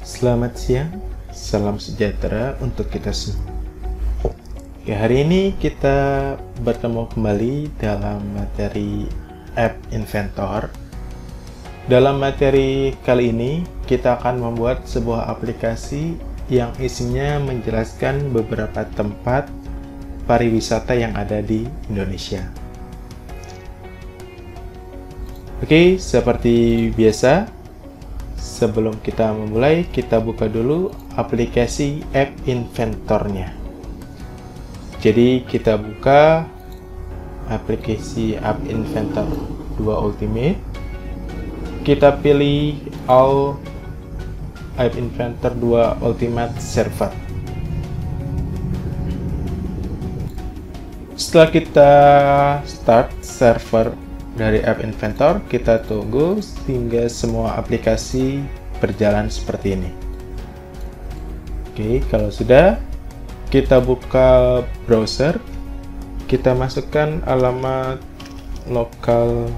Selamat siang, salam sejahtera untuk kita semua. Ya, hari ini kita bertemu kembali dalam materi App Inventor. Dalam materi kali ini, kita akan membuat sebuah aplikasi yang isinya menjelaskan beberapa tempat pariwisata yang ada di Indonesia. Oke, seperti biasa, sebelum kita memulai, kita buka dulu aplikasi App Inventor-nya. Jadi kita buka aplikasi App Inventor 2 Ultimate. Kita pilih All App Inventor 2 Ultimate Server. Setelah kita start server dari App Inventor, kita tunggu hingga semua aplikasi berjalan seperti ini. Oke, kalau sudah, kita buka browser, kita masukkan alamat localhost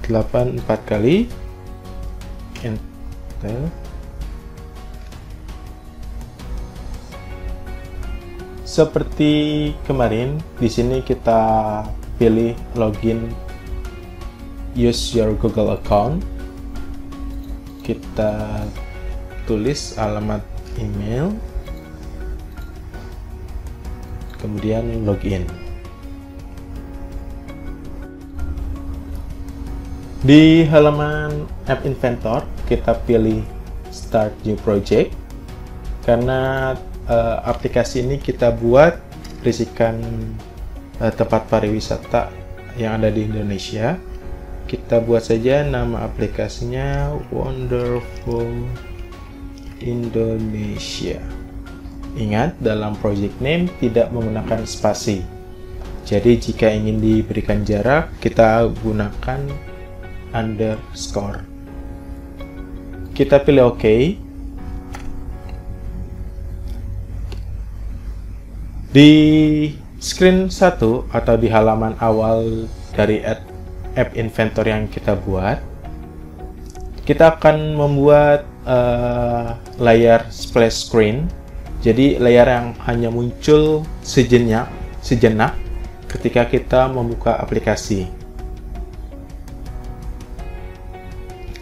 84 kali, enter. Seperti kemarin, di sini kita pilih login use your Google account. Kita tulis alamat email, kemudian login. Di halaman App Inventor, kita pilih Start New Project karena aplikasi ini kita buat berisikan tempat pariwisata yang ada di Indonesia. Kita buat saja nama aplikasinya Wonderful Indonesia. Ingat, dalam project name tidak menggunakan spasi. Jadi jika ingin diberikan jarak, kita gunakan underscore. Kita pilih OK. Di screen 1 atau di halaman awal dari App Inventor yang kita buat, kita akan membuat layar splash screen. Jadi layar yang hanya muncul sejenak ketika kita membuka aplikasi.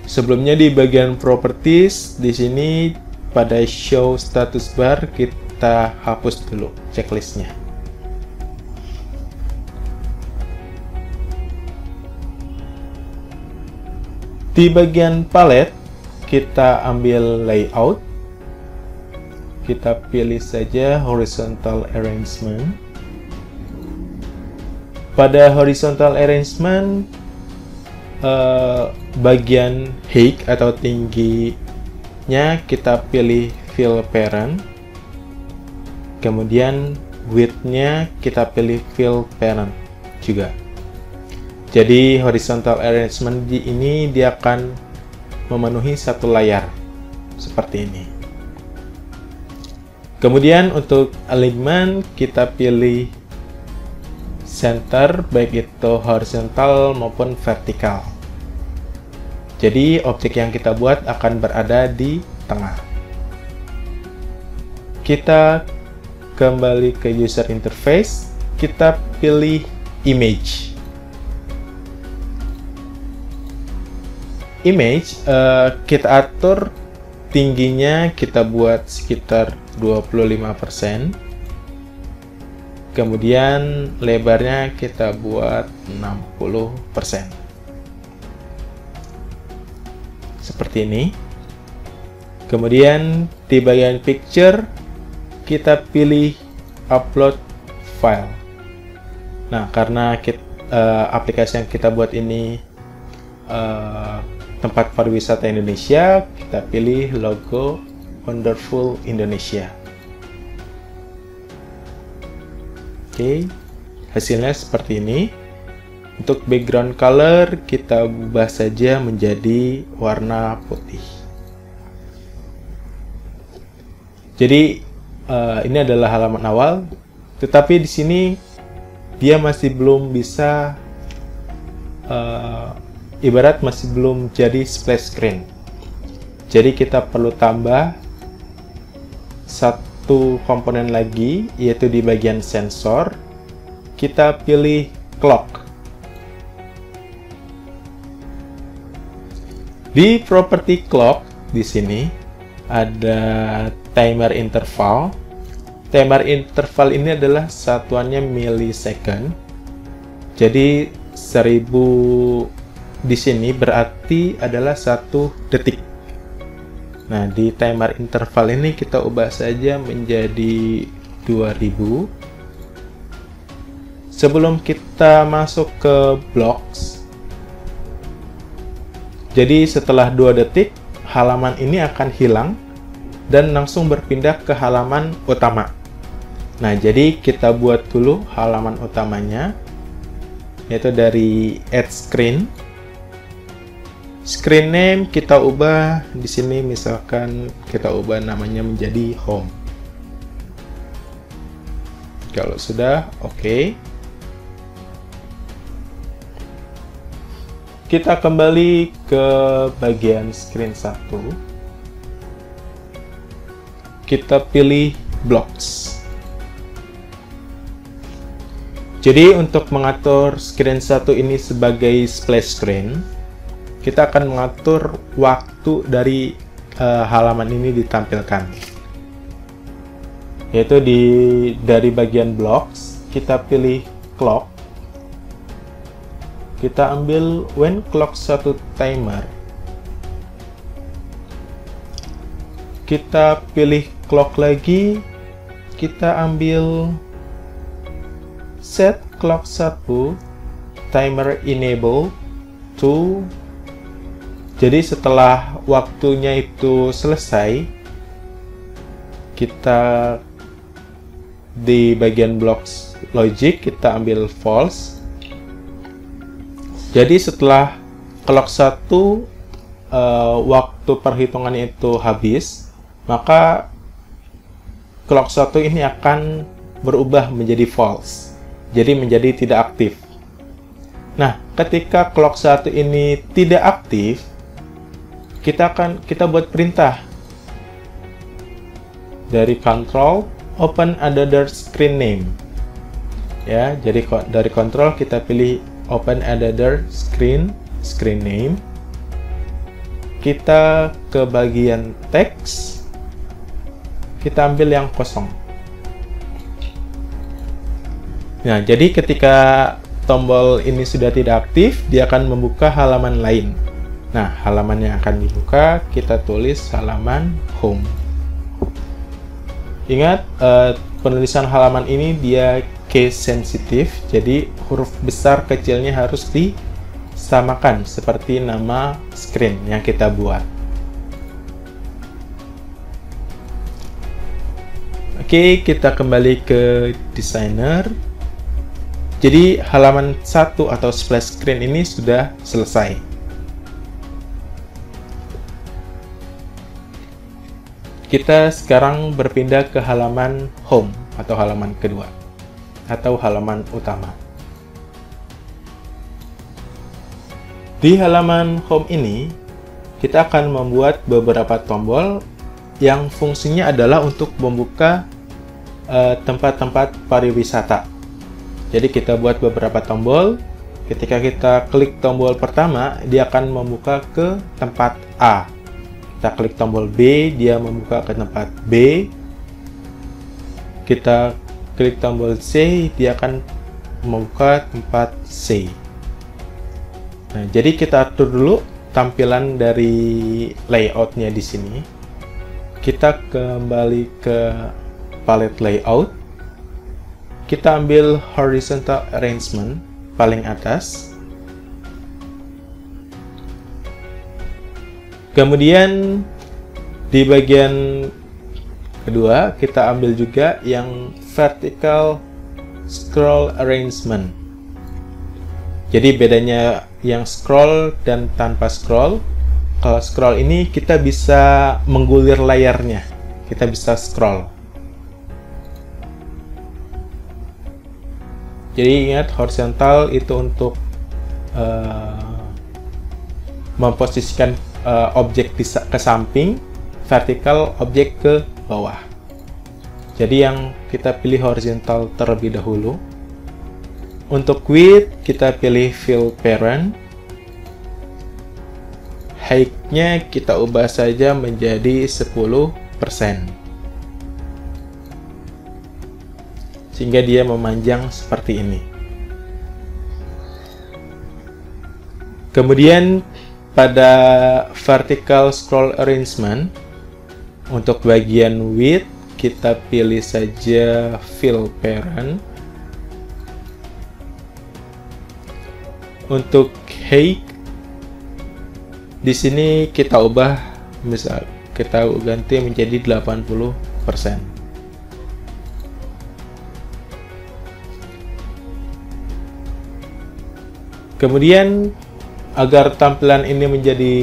Sebelumnya di bagian properties, di sini pada show status bar kita hapus dulu checklistnya. Di bagian palette kita ambil layout, kita pilih saja horizontal arrangement. Pada horizontal arrangement, bagian height atau tingginya kita pilih fill parent. Kemudian width-nya kita pilih fill parent juga. Jadi horizontal arrangement ini dia akan memenuhi satu layar seperti ini. Kemudian untuk alignment kita pilih center, baik itu horizontal maupun vertikal. Jadi objek yang kita buat akan berada di tengah. Kita kembali ke user interface, kita pilih image. Kita atur tingginya, kita buat sekitar 25%. Kemudian lebarnya kita buat 60%. Seperti ini. Kemudian di bagian picture kita pilih upload file. Nah, karena aplikasi yang kita buat ini tempat pariwisata Indonesia, kita pilih logo Wonderful Indonesia. Oke, hasilnya seperti ini. Untuk background color kita ubah saja menjadi warna putih. Jadi ini adalah halaman awal, tetapi di sini dia masih belum bisa, ibarat masih belum jadi splash screen. Jadi kita perlu tambah satu komponen lagi, yaitu di bagian sensor. Kita pilih clock. Di properti clock di sini ada timer interval. Timer interval ini adalah satuannya millisecond. Jadi 1000 di sini berarti adalah 1 detik. Nah, di timer interval ini kita ubah saja menjadi 2000. Sebelum kita masuk ke blocks, jadi setelah 2 detik, halaman ini akan hilang dan langsung berpindah ke halaman utama. Nah, jadi kita buat dulu halaman utamanya, yaitu dari add screen. Screen name kita ubah di sini, misalkan kita ubah namanya menjadi home. Kalau sudah, oke. Kita kembali ke bagian screen 1. Kita pilih blocks. Jadi untuk mengatur screen 1 ini sebagai splash screen, kita akan mengatur waktu dari halaman ini ditampilkan. Yaitu dari bagian blocks, kita pilih clock. Kita ambil when clock 1 timer. Kita pilih clock lagi, kita ambil set clock 1 timer enable to. Jadi setelah waktunya itu selesai, kita di bagian blocks logic kita ambil false. Jadi setelah clock 1 waktu perhitungannya itu habis, maka clock 1 ini akan berubah menjadi false. Jadi menjadi tidak aktif. Nah, ketika clock 1 ini tidak aktif, kita buat perintah dari control open another screen name. Ya, jadi dari control kita pilih open another screen name. Kita ke bagian text, kita ambil yang kosong. Nah, jadi ketika tombol ini sudah tidak aktif, dia akan membuka halaman lain. Nah, halaman yang akan dibuka, kita tulis halaman home. Ingat, penulisan halaman ini dia case sensitif, jadi huruf besar kecilnya harus disamakan seperti nama screen yang kita buat. Oke, kita kembali ke designer. Jadi halaman 1 atau splash screen ini sudah selesai. Kita sekarang berpindah ke halaman home atau halaman kedua atau halaman utama. Di halaman home ini, kita akan membuat beberapa tombol yang fungsinya adalah untuk membuka tempat-tempat pariwisata. Jadi kita buat beberapa tombol. Ketika kita klik tombol pertama, dia akan membuka ke tempat A. Kita klik tombol B, dia membuka ke tempat B. Kita klik tombol C, dia akan membuka tempat C. Nah, jadi kita atur dulu tampilan dari layoutnya di sini. Kita kembali ke palette layout. Kita ambil horizontal arrangement paling atas. Kemudian di bagian kedua kita ambil juga yang vertical scroll arrangement. Jadi bedanya yang scroll dan tanpa scroll. Kalau scroll ini kita bisa menggulir layarnya, kita bisa scroll. Jadi ingat, horizontal itu untuk memposisikan objek ke samping, vertikal objek ke bawah. Jadi yang kita pilih horizontal terlebih dahulu. Untuk width kita pilih fill parent. Height-nya kita ubah saja menjadi 10%. Sehingga dia memanjang seperti ini. Kemudian pada vertical scroll arrangement, untuk bagian width kita pilih saja fill parent. Untuk height di sini kita ubah, misal kita ganti menjadi 80%. Kemudian agar tampilan ini menjadi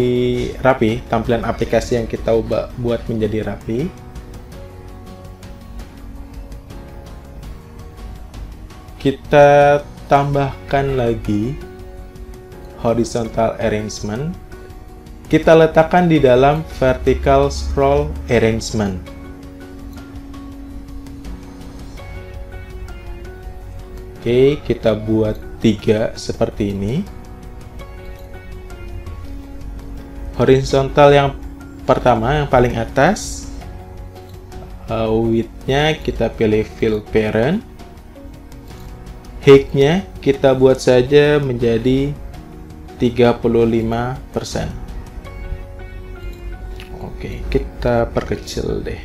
rapi, tampilan aplikasi yang kita buat menjadi rapi, kita tambahkan lagi horizontal arrangement. Kita letakkan di dalam vertical scroll arrangement. Oke, kita buat 3 seperti ini. Horizontal yang pertama, yang paling atas, width-nya kita pilih fill parent. Height-nya kita buat saja menjadi 35%. Oke, kita perkecil deh.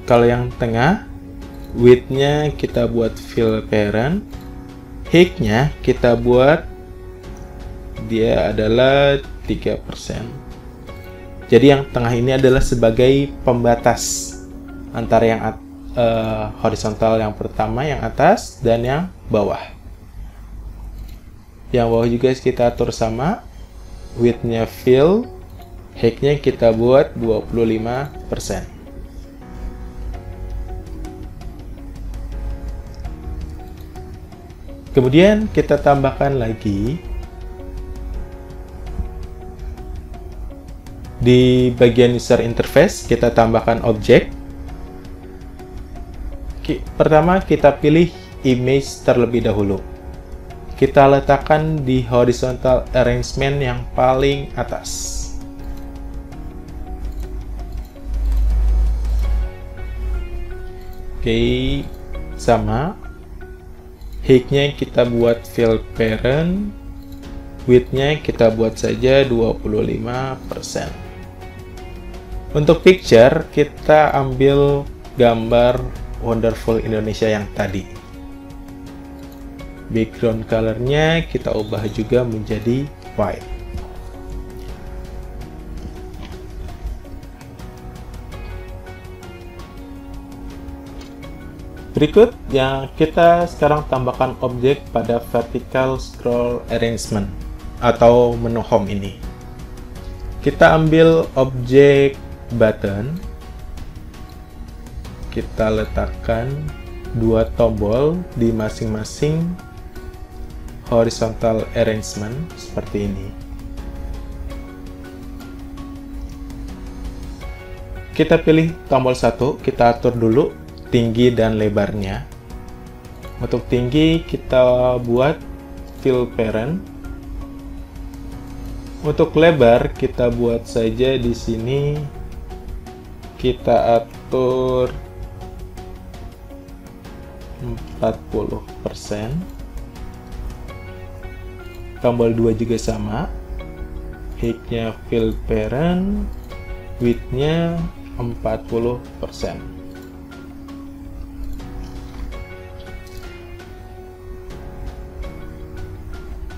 Kalau yang tengah, width-nya kita buat fill parent. Height-nya kita buat dia adalah 3%. Jadi yang tengah ini adalah sebagai pembatas antara yang horizontal yang pertama, yang atas, dan yang bawah. Yang bawah juga kita atur sama, width-nya fill, height-nya kita buat 25%. Kemudian kita tambahkan lagi di bagian user interface, kita tambahkan objek. Pertama kita pilih image terlebih dahulu. Kita letakkan di horizontal arrangement yang paling atas. Oke, sama. Height-nya kita buat fill parent. Width-nya kita buat saja 25%. Untuk picture, kita ambil gambar Wonderful Indonesia yang tadi. Background color-nya kita ubah juga menjadi white. Berikut yang kita sekarang tambahkan objek pada vertical scroll arrangement atau menu home ini. Kita ambil objek button, kita letakkan 2 tombol di masing-masing horizontal arrangement seperti ini. Kita pilih tombol 1, kita atur dulu tinggi dan lebarnya. Untuk tinggi kita buat fill parent. Untuk lebar kita buat saja di sini, kita atur 40%. Tombol 2 juga sama. Height-nya fill parent, width-nya 40%.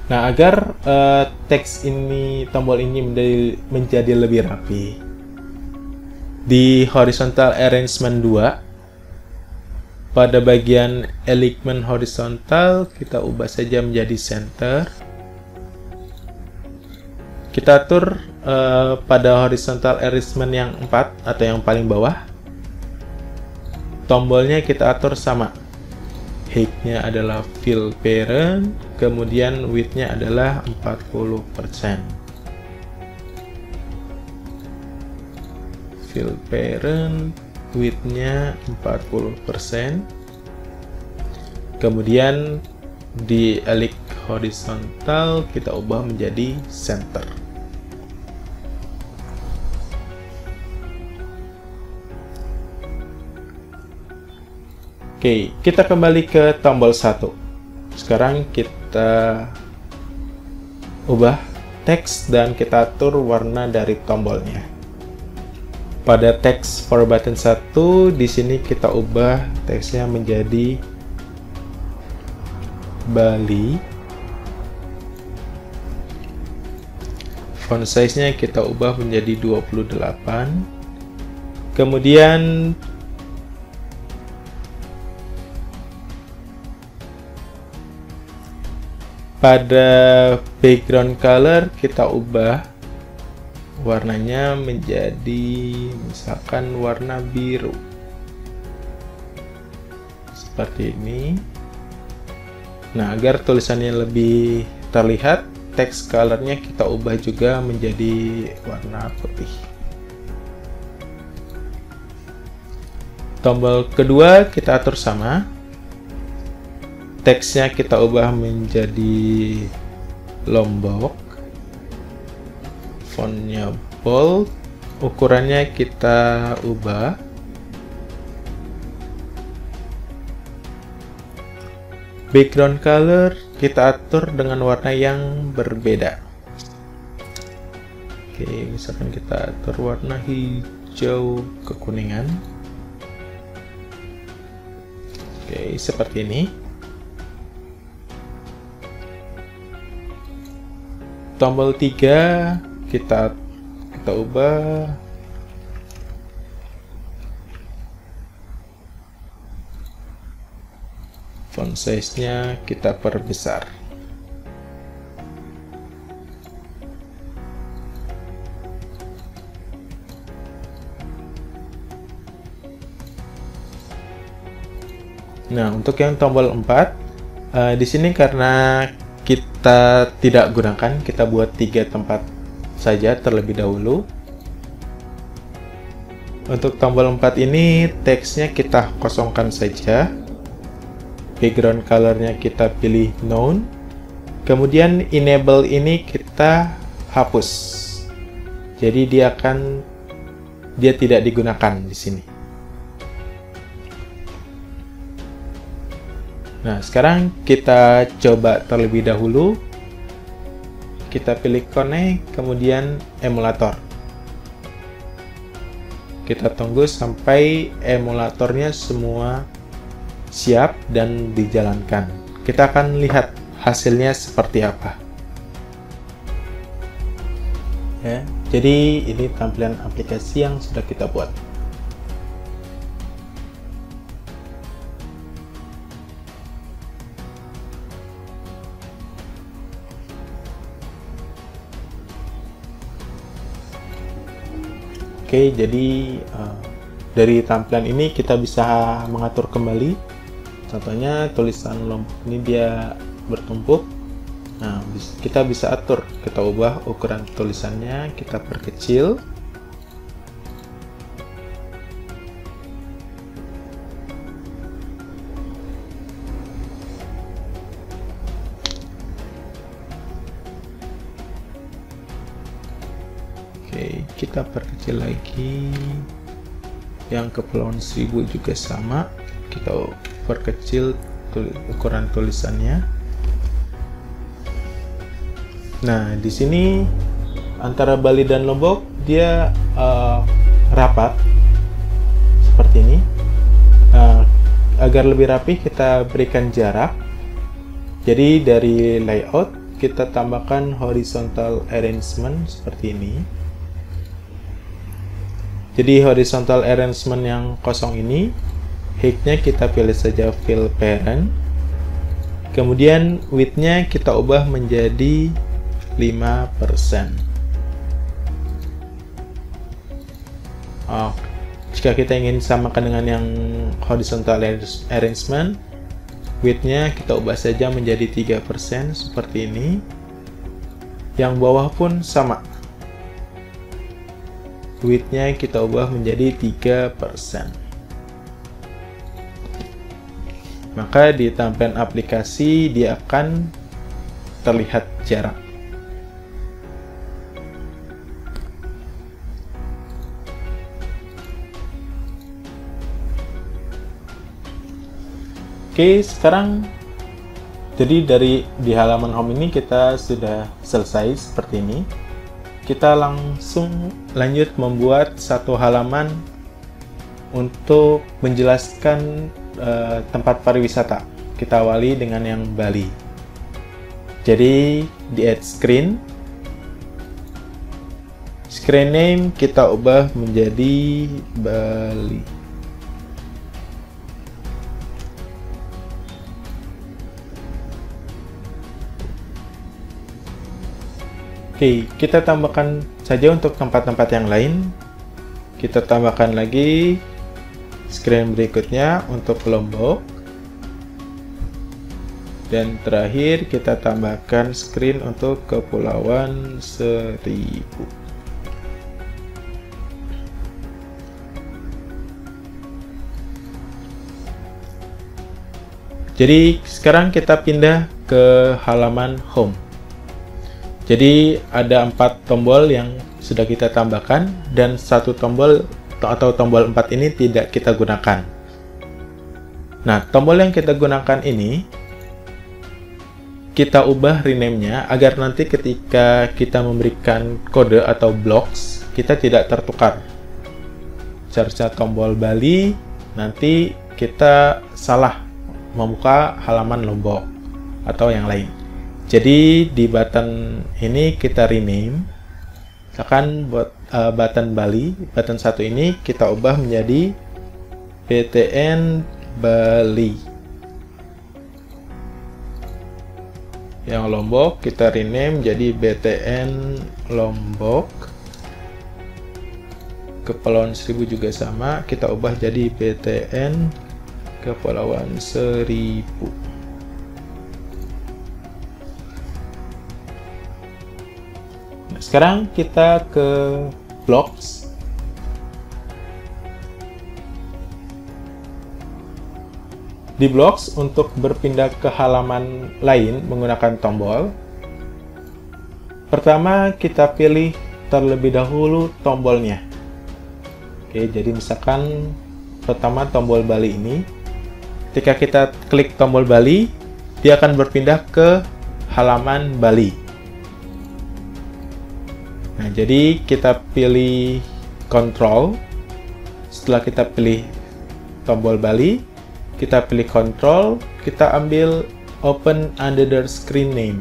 Nah, agar teks ini, tombol ini menjadi lebih rapi, di horizontal arrangement 2, pada bagian element horizontal, kita ubah saja menjadi center. Kita atur pada horizontal arrangement yang 4 atau yang paling bawah, tombolnya kita atur sama, height-nya adalah fill parent, kemudian width-nya adalah 40%. Fill parent, width-nya 40%. Kemudian di elix horizontal kita ubah menjadi center. Oke, kita kembali ke tombol 1. Sekarang kita ubah teks dan kita atur warna dari tombolnya. Pada teks for button 1, di sini kita ubah teksnya menjadi Bali. Font size-nya kita ubah menjadi 28. Kemudian pada background color kita ubah warnanya menjadi misalkan warna biru seperti ini. Nah, agar tulisannya lebih terlihat, text colornya kita ubah juga menjadi warna putih. Tombol kedua kita atur sama. Teksnya kita ubah menjadi Lombok. Fontnya bold. Ukurannya kita ubah. Background color kita atur dengan warna yang berbeda. Oke, misalkan kita atur warna hijau kekuningan. Oke, seperti ini. Tombol 3 kita ubah font size-nya kita perbesar. Nah, untuk yang tombol 4 di sini karena kita tidak gunakan, kita buat 3 tempat saja terlebih dahulu. Untuk tombol 4 ini teksnya kita kosongkan saja. Background colornya kita pilih none. Kemudian enable ini kita hapus. Jadi dia tidak digunakan di sini. Nah, sekarang kita coba terlebih dahulu. Kita pilih connect, kemudian emulator. Kita tunggu sampai emulatornya semua siap dan dijalankan. Kita akan lihat hasilnya seperti apa. Ya, jadi ini tampilan aplikasi yang sudah kita buat. Oke, jadi dari tampilan ini kita bisa mengatur kembali. Contohnya tulisan Lombok ini dia bertumpuk. Nah, kita bisa atur, kita ubah ukuran tulisannya, kita perkecil. Oke, kita perkecil lagi. Yang Kepulauan Seribu juga sama, kita perkecil ukuran tulisannya. Nah, di sini antara Bali dan Lombok dia rapat seperti ini. Agar lebih rapi kita berikan jarak. Jadi dari layout kita tambahkan horizontal arrangement seperti ini. Jadi horizontal arrangement yang kosong ini, height-nya kita pilih saja fill parent. Kemudian width-nya kita ubah menjadi 5%. Jika kita ingin samakan dengan yang horizontal arrangement, Width-nya kita ubah saja menjadi 3% seperti ini. Yang bawah pun sama. Width-nya kita ubah menjadi 3%. Maka di tampilan aplikasi dia akan terlihat jarak. Oke, sekarang jadi di halaman home ini kita sudah selesai seperti ini. Kita langsung lanjut membuat satu halaman untuk menjelaskan tempat pariwisata. Kita awali dengan yang Bali. Jadi di add screen name kita ubah menjadi Bali. Oke, kita tambahkan saja untuk tempat-tempat yang lain. Kita tambahkan lagi screen berikutnya untuk Lombok. Dan terakhir kita tambahkan screen untuk Kepulauan Seribu. Jadi sekarang kita pindah ke halaman home. Jadi ada 4 tombol yang sudah kita tambahkan dan satu tombol atau tombol 4 ini tidak kita gunakan. Nah, tombol yang kita gunakan ini kita ubah rename-nya agar nanti ketika kita memberikan kode atau blocks kita tidak tertukar. Seharusnya tombol Bali, nanti kita salah membuka halaman Lombok atau yang lain. Jadi di button ini kita rename, misalkan buat button Bali, button 1 ini kita ubah menjadi BTN Bali. Yang Lombok kita rename jadi BTN Lombok. Kepulauan Seribu juga sama, kita ubah jadi BTN Kepulauan Seribu. Sekarang kita ke blocks. Di blocks untuk berpindah ke halaman lain menggunakan tombol. Pertama kita pilih terlebih dahulu tombolnya. Oke, jadi misalkan pertama tombol Bali ini. Ketika kita klik tombol Bali, dia akan berpindah ke halaman Bali. Nah, jadi kita pilih control. Setelah kita pilih tombol Bali, kita pilih control, kita ambil open under the screen name.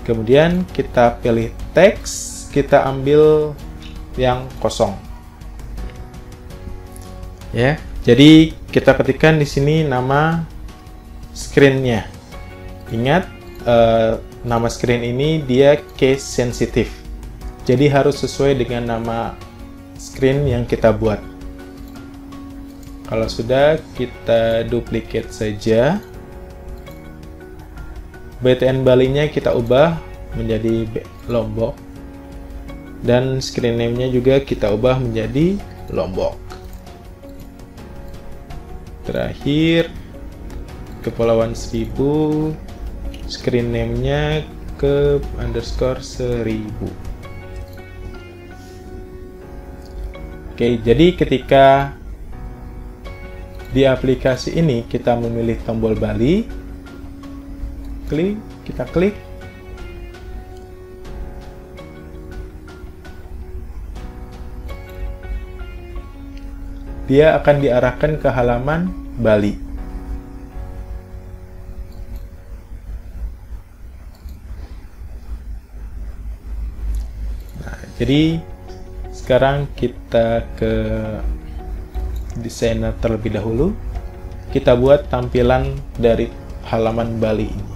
Kemudian kita pilih text, kita ambil yang kosong. Ya, jadi kita ketikkan di sini nama screen-nya. Ingat, nama screen ini dia case sensitive. Jadi harus sesuai dengan nama screen yang kita buat. Kalau sudah, kita duplicate saja. BTN Bali-nya kita ubah menjadi Lombok. Dan screen name-nya juga kita ubah menjadi Lombok. Terakhir, Kepulauan Seribu, screen name-nya ke _1000. Oke, jadi ketika di aplikasi ini kita memilih tombol Bali, kita klik, dia akan diarahkan ke halaman Bali. Nah, jadi sekarang kita ke desainer terlebih dahulu. Kita buat tampilan dari halaman Bali ini.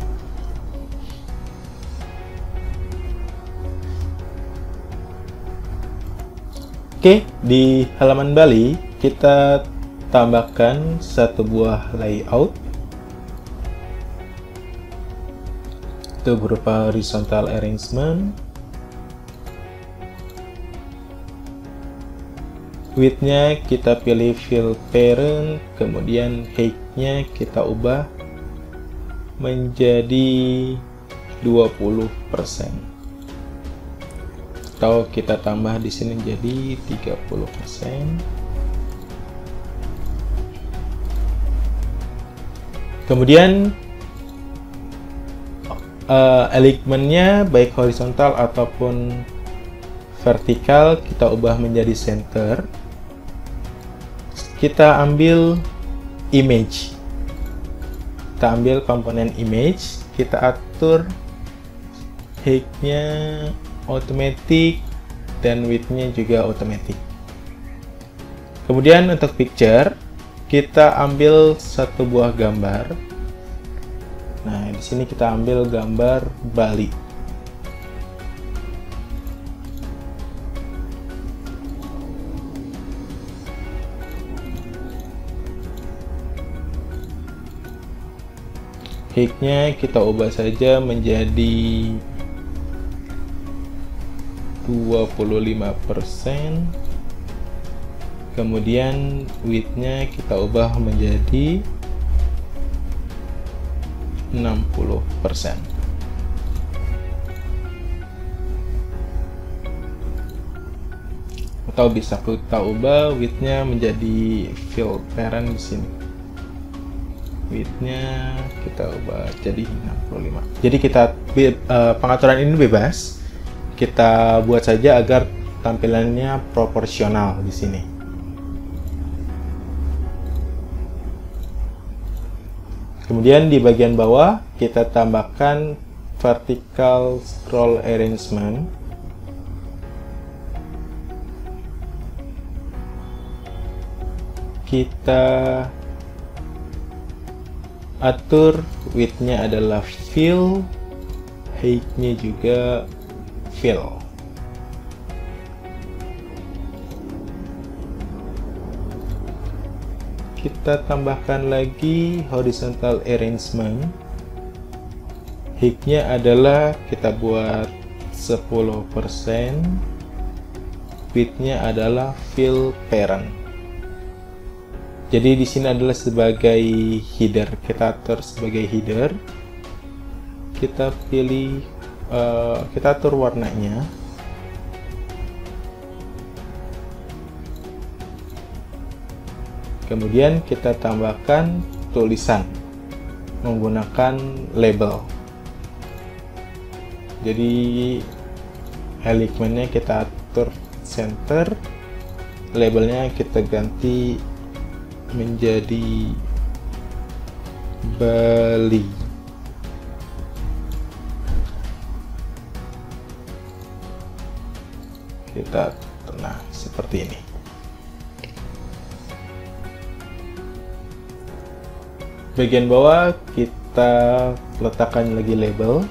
Oke, di halaman Bali kita tambahkan satu buah layout. itu berupa horizontal arrangement. Width-nya kita pilih fill parent, kemudian height-nya kita ubah menjadi 20%. Atau kita tambah di sini jadi 30%. Kemudian alignment-nya baik horizontal ataupun vertikal kita ubah menjadi center. Kita ambil image. Kita ambil komponen image, kita atur height-nya automatic dan width-nya juga automatic. Kemudian untuk picture kita ambil satu buah gambar. Nah, di sini kita ambil gambar Bali. Height-nya kita ubah saja menjadi 25%. Kemudian width-nya kita ubah menjadi 60%. Atau bisa kita ubah width-nya menjadi fill parent di sini. Width-nya kita ubah jadi 65. Jadi kita pengaturan ini bebas. Kita buat saja agar tampilannya proporsional di sini. Kemudian di bagian bawah kita tambahkan vertical scroll arrangement. Kita atur width-nya adalah fill, height-nya juga fill. Kita tambahkan lagi horizontal arrangement. Height-nya adalah kita buat 10%. Width-nya adalah fill parent. Jadi di sini adalah sebagai header. Kita atur sebagai header. Kita pilih kita atur warnanya. Kemudian kita tambahkan tulisan menggunakan label. Jadi alignment-nya kita atur center, labelnya kita ganti menjadi Bali. Kita nah seperti ini. Bagian bawah kita letakkan lagi label.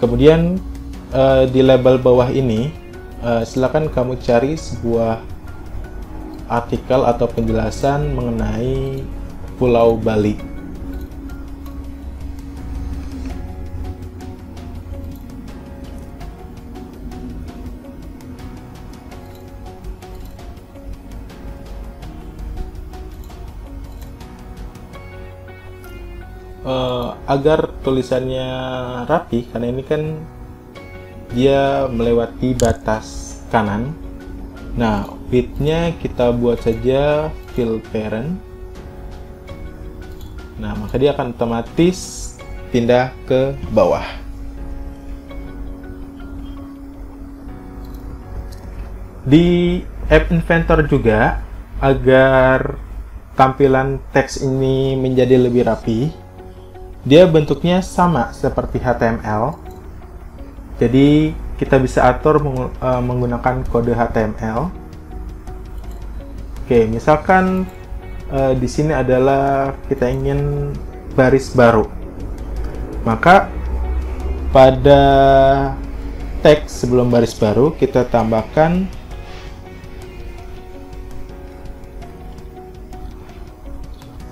Kemudian di label bawah ini silakan kamu cari sebuah artikel atau penjelasan mengenai Pulau Bali. Agar tulisannya rapi, karena ini kan dia melewati batas kanan. Nah, width-nya kita buat saja fill parent. Nah, maka dia akan otomatis pindah ke bawah. Di App Inventor juga, agar tampilan teks ini menjadi lebih rapi, dia bentuknya sama seperti HTML. Jadi kita bisa atur menggunakan kode HTML. Oke, misalkan di sini adalah kita ingin baris baru. Maka pada teks sebelum baris baru kita tambahkan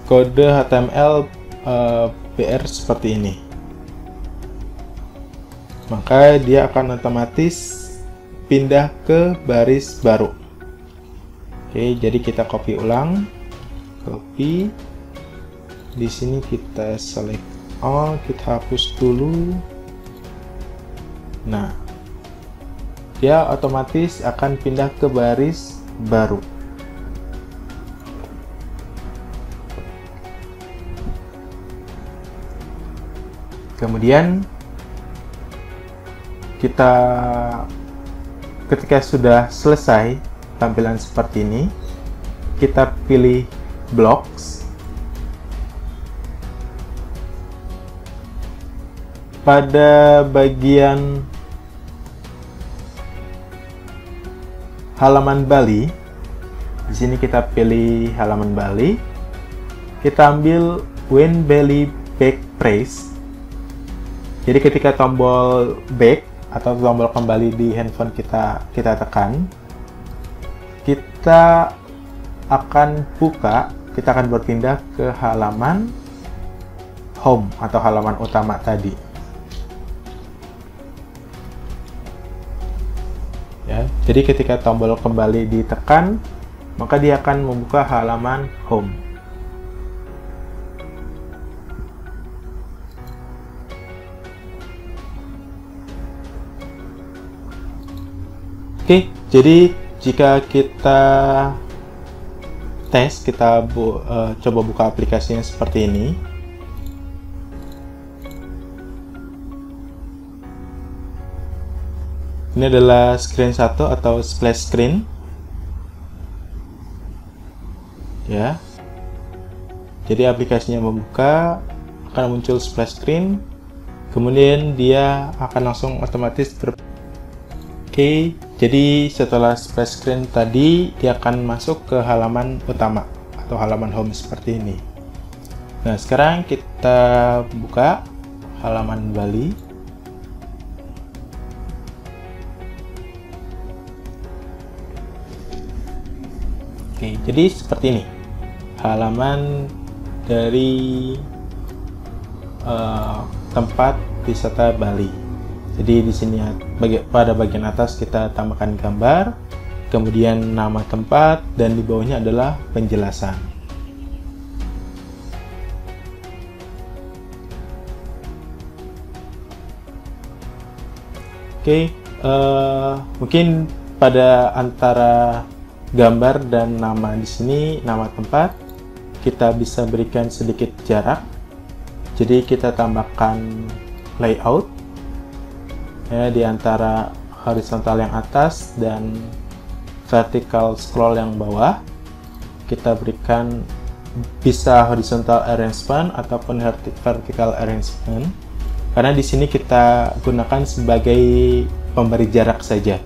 kode HTML BR seperti ini. Maka dia akan otomatis pindah ke baris baru. Oke, jadi kita copy ulang. Copy. Di sini kita select all, kita hapus dulu. Nah, dia otomatis akan pindah ke baris baru. Kemudian kita ketika sudah selesai tampilan seperti ini, kita pilih blocks. Pada bagian halaman Bali, di sini kita pilih halaman Bali. Kita ambil when Bali back press. Jadi ketika tombol back atau tombol kembali di handphone kita tekan, kita akan berpindah ke halaman home atau halaman utama tadi. Ya, jadi ketika tombol kembali ditekan, maka dia akan membuka halaman home. Oke, jadi jika kita tes, kita coba buka aplikasinya seperti ini. Ini adalah screen 1 atau splash screen. Ya. Jadi aplikasinya membuka, akan muncul splash screen. Kemudian dia akan langsung otomatis Oke, jadi setelah splash screen tadi, dia akan masuk ke halaman utama atau halaman home seperti ini. Nah, sekarang kita buka halaman Bali. Oke, jadi seperti ini halaman dari tempat wisata Bali. Jadi di sini pada bagian atas kita tambahkan gambar, kemudian nama tempat, dan di bawahnya adalah penjelasan. Oke, mungkin pada antara gambar dan nama di sini, nama tempat, kita bisa berikan sedikit jarak. Jadi kita tambahkan layout. Ya, di antara horizontal yang atas dan vertical scroll yang bawah, kita berikan bisa horizontal arrangement ataupun vertical arrangement, karena di sini kita gunakan sebagai pemberi jarak saja.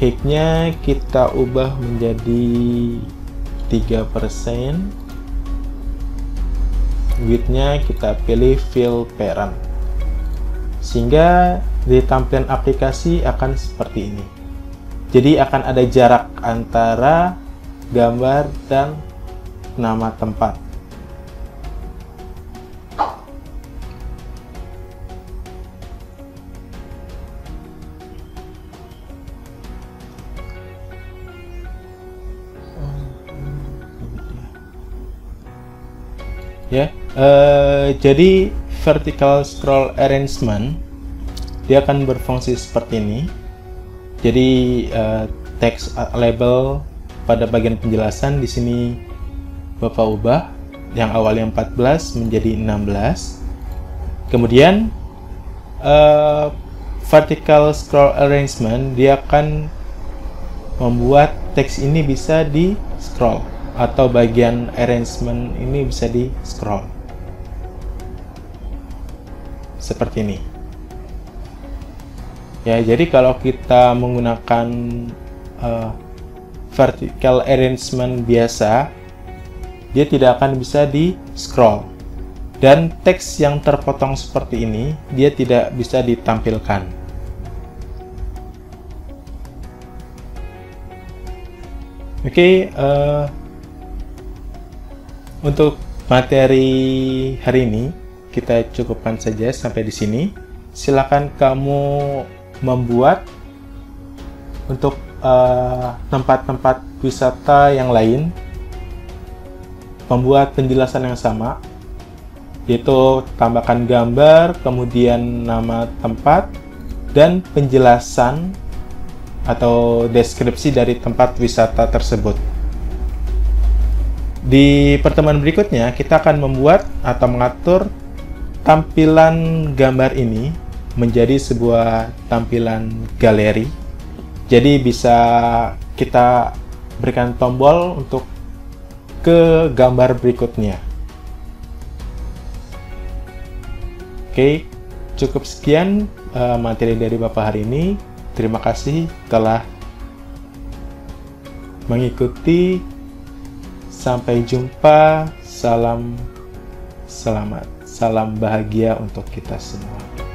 Height-nya kita ubah menjadi 3%, width-nya kita pilih fill parent, sehingga di tampilan aplikasi akan seperti ini. Jadi akan ada jarak antara gambar dan nama tempat. Ya, jadi vertical scroll arrangement dia akan berfungsi seperti ini. Jadi teks label pada bagian penjelasan di sini Bapak ubah yang awalnya 14 menjadi 16. Kemudian vertical scroll arrangement dia akan membuat teks ini bisa di scroll, atau bagian arrangement ini bisa di scroll seperti ini. Ya, jadi kalau kita menggunakan vertical arrangement biasa, dia tidak akan bisa di scroll, dan teks yang terpotong seperti ini dia tidak bisa ditampilkan. Oke, untuk materi hari ini kita cukupkan saja sampai di sini. Silakan kamu membuat untuk tempat-tempat wisata yang lain, membuat penjelasan yang sama, yaitu tambahkan gambar, kemudian nama tempat, dan penjelasan atau deskripsi dari tempat wisata tersebut. Di pertemuan berikutnya, kita akan membuat atau mengatur tampilan gambar ini menjadi sebuah tampilan galeri. Jadi bisa kita berikan tombol untuk ke gambar berikutnya. Oke, cukup sekian materi dari Bapak hari ini. Terima kasih telah mengikuti. Sampai jumpa. Salam selamat, salam bahagia untuk kita semua.